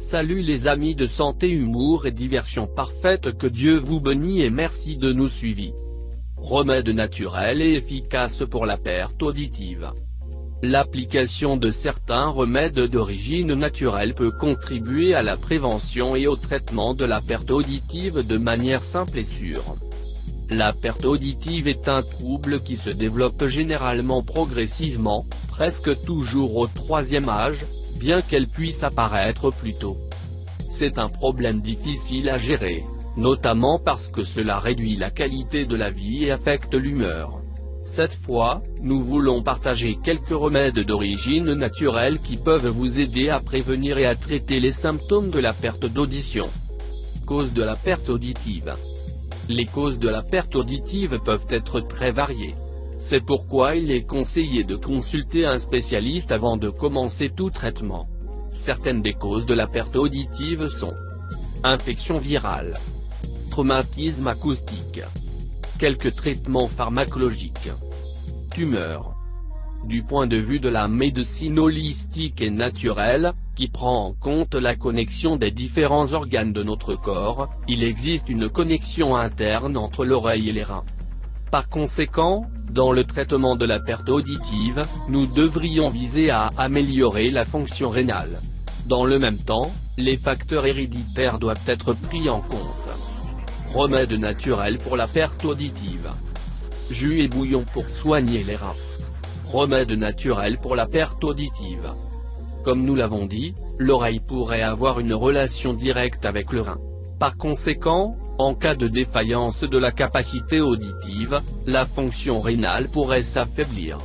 Salut les amis de santé, humour et diversion parfaite, que Dieu vous bénisse et merci de nous suivre. Remède naturel et efficace pour la perte auditive. L'application de certains remèdes d'origine naturelle peut contribuer à la prévention et au traitement de la perte auditive de manière simple et sûre. La perte auditive est un trouble qui se développe généralement progressivement, presque toujours au troisième âge, bien qu'elle puisse apparaître plus tôt. C'est un problème difficile à gérer, notamment parce que cela réduit la qualité de la vie et affecte l'humeur. Cette fois, nous voulons partager quelques remèdes d'origine naturelle qui peuvent vous aider à prévenir et à traiter les symptômes de la perte d'audition. Causes de la perte auditive. Les causes de la perte auditive peuvent être très variées. C'est pourquoi il est conseillé de consulter un spécialiste avant de commencer tout traitement. Certaines des causes de la perte auditive sont: infection virale, traumatisme acoustique, quelques traitements pharmacologiques, tumeurs. Du point de vue de la médecine holistique et naturelle, qui prend en compte la connexion des différents organes de notre corps, il existe une connexion interne entre l'oreille et les reins. Par conséquent, dans le traitement de la perte auditive, nous devrions viser à améliorer la fonction rénale. Dans le même temps, les facteurs héréditaires doivent être pris en compte. Remède naturel pour la perte auditive. Jus et bouillon pour soigner les reins. Remède naturel pour la perte auditive. Comme nous l'avons dit, l'oreille pourrait avoir une relation directe avec le rein. Par conséquent, en cas de défaillance de la capacité auditive, la fonction rénale pourrait s'affaiblir.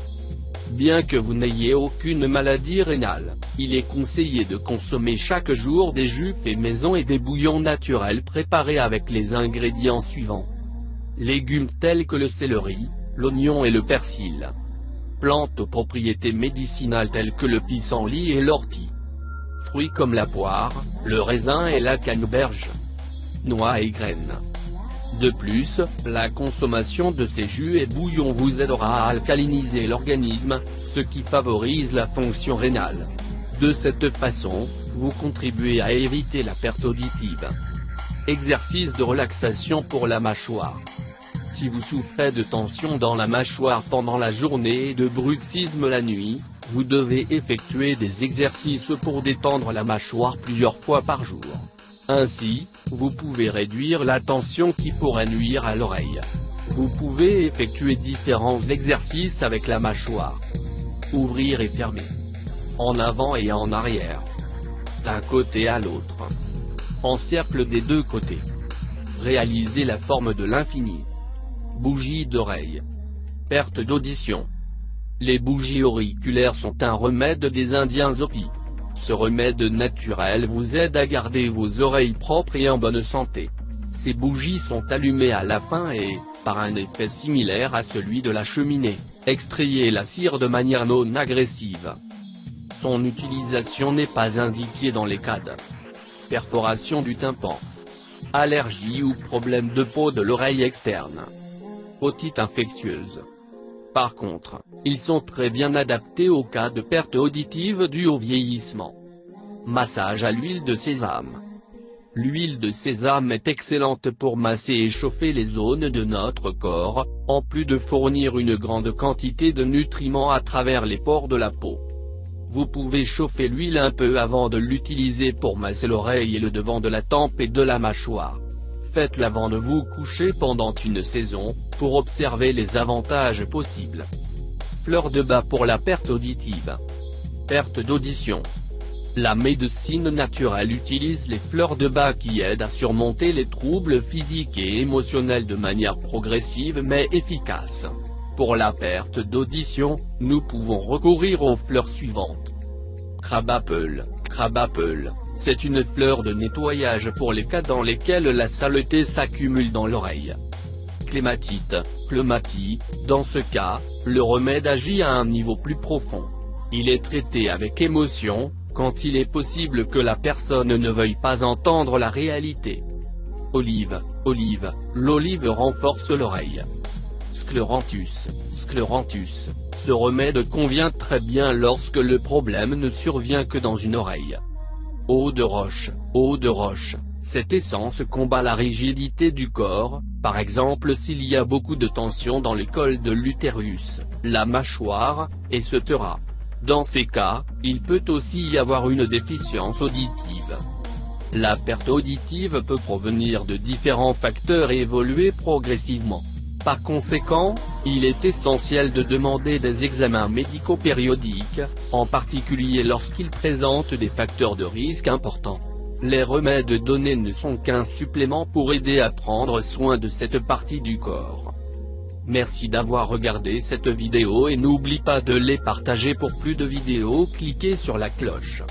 Bien que vous n'ayez aucune maladie rénale, il est conseillé de consommer chaque jour des jus faits maison et des bouillons naturels préparés avec les ingrédients suivants. Légumes tels que le céleri, l'oignon et le persil. Plantes aux propriétés médicinales telles que le pissenlit et l'ortie. Fruits comme la poire, le raisin et la canneberge. Noix et graines. De plus, la consommation de ces jus et bouillons vous aidera à alcaliniser l'organisme, ce qui favorise la fonction rénale. De cette façon, vous contribuez à éviter la perte auditive. Exercice de relaxation pour la mâchoire. Si vous souffrez de tension dans la mâchoire pendant la journée et de bruxisme la nuit, vous devez effectuer des exercices pour détendre la mâchoire plusieurs fois par jour. Ainsi, vous pouvez réduire la tension qui pourrait nuire à l'oreille. Vous pouvez effectuer différents exercices avec la mâchoire. Ouvrir et fermer. En avant et en arrière. D'un côté à l'autre. En cercle des deux côtés. Réaliser la forme de l'infini. Bougie d'oreille. Perte d'audition. Les bougies auriculaires sont un remède des Indiens Hopis. Ce remède naturel vous aide à garder vos oreilles propres et en bonne santé. Ces bougies sont allumées à la fin et, par un effet similaire à celui de la cheminée, extrayez la cire de manière non agressive. Son utilisation n'est pas indiquée dans les cas de perforation du tympan, allergie ou problème de peau de l'oreille externe, otite infectieuse. Par contre, ils sont très bien adaptés au cas de perte auditive due au vieillissement. Massage à l'huile de sésame. L'huile de sésame est excellente pour masser et chauffer les zones de notre corps, en plus de fournir une grande quantité de nutriments à travers les pores de la peau. Vous pouvez chauffer l'huile un peu avant de l'utiliser pour masser l'oreille et le devant de la tempe et de la mâchoire. Faites-le avant de vous coucher pendant une saison, pour observer les avantages possibles. Fleur de bas pour la perte auditive. Perte d'audition. La médecine naturelle utilise les fleurs de bas qui aident à surmonter les troubles physiques et émotionnels de manière progressive mais efficace. Pour la perte d'audition, nous pouvons recourir aux fleurs suivantes. Crabapple. Crabapple, c'est une fleur de nettoyage pour les cas dans lesquels la saleté s'accumule dans l'oreille. Clématite. Clématite, dans ce cas, le remède agit à un niveau plus profond. Il est traité avec émotion, quand il est possible que la personne ne veuille pas entendre la réalité. Olive. Olive, l'olive renforce l'oreille. Scleranthus. Scleranthus, ce remède convient très bien lorsque le problème ne survient que dans une oreille. Eau de roche. Eau de roche. Cette essence combat la rigidité du corps, par exemple s'il y a beaucoup de tension dans le col de l'utérus, la mâchoire, etc. Dans ces cas, il peut aussi y avoir une déficience auditive. La perte auditive peut provenir de différents facteurs et évoluer progressivement. Par conséquent, il est essentiel de demander des examens médicaux périodiques, en particulier lorsqu'ils présentent des facteurs de risque importants. Les remèdes donnés ne sont qu'un supplément pour aider à prendre soin de cette partie du corps. Merci d'avoir regardé cette vidéo et n'oublie pas de les partager pour plus de vidéos, cliquez sur la cloche.